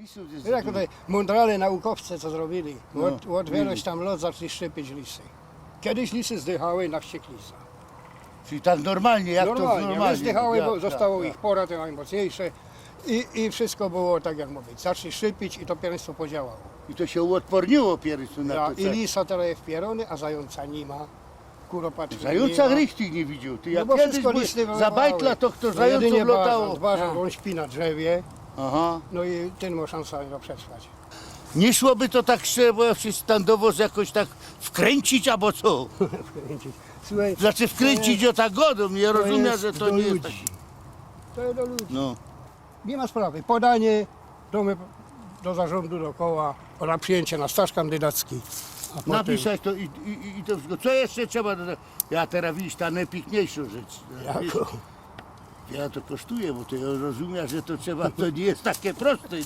Lisów jest Jak dużo. tutaj mądrale naukowcy co zrobili. No, Otwierać tam lot, zaczęli szczepić lisy. Kiedyś lisy zdychały na wścieklisa. Czyli tak normalnie, jak to Normalnie, normalnie. zdychały, bo Jak, zostało jak, ich pora, te najmocniejsze. I wszystko było tak jak mówić. Zaczęli szczepić i to pierwieństwo podziałało. I to się uodporniło pierwszy na Ja, to. I lisa teraz jest wpierony, a zająca nie ma. Kuropaczki Zająca nie ma. richtig nie widział. Ty, No jak bo kiedyś wszystko były listy za bajtla, to kto zająców jedynie lotało. Bażant, on śpi na drzewie, Aha. no i ten ma szansę go przetrwać. Nie szłoby to tak trzeba się standowo jakoś tak wkręcić, albo co? Słuchaj, Znaczy wkręcić o tak godą, nie rozumiem, jest że to do nie jest ludzi. taki. To jest do ludzi. No. Nie ma sprawy. Podanie do zarządu dookoła na przyjęcie na staż kandydacki. A potem, Napisać to i to wszystko. Co jeszcze trzeba dodać? Ja teraz widzisz ta najpiękniejszą rzecz. jako, Ja to kosztuje, bo ty rozumiesz, że to trzeba, to nie jest takie proste.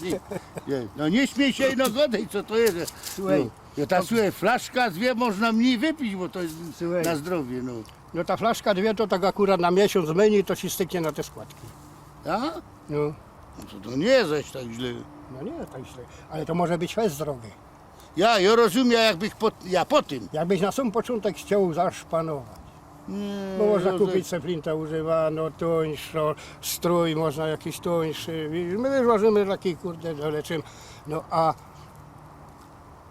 Nie. No nie śmiej się no godej, co to jest. Słuchaj, no, ta słuchaj, flaszka dwie można mniej wypić, bo to jest Słuchaj. na zdrowie. No. no ta flaszka dwie to tak akurat na miesiąc menu to ci styknie na te składki. A? No, No to nie jest zaś tak źle. no nie tak źle, ale to może być fest drogi. Ja rozumiem, jakbych ja po tym. Jakbyś na sam początek chciał zaszpanować. Nie, Bo można no, kupić sobie flintę używano, tuńszą, strój można jakiś tuńszy. My wyłożymy taki kurde doleczymy. No a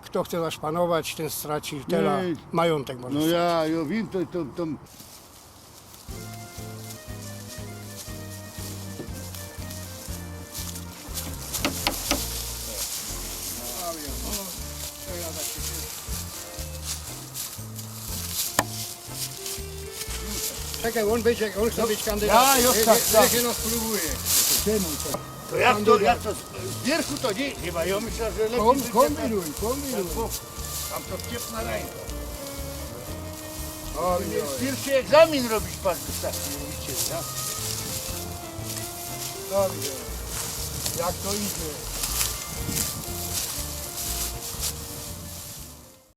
kto chce zaszpanować, ten straci tyle Nie. majątek może No stracić. ja wiem, to... Czekaj, on chce być kandydatem. Ja, już tak, tak. Niech nas próbuje. To jak to z wierchu to nie, chyba ja myślę, że lepiej... Kombinuj. Tam to wciepna ręka. Pierwszy egzamin robić pan wystarczy, widzicie, ja? Dobrze. Jak to idzie?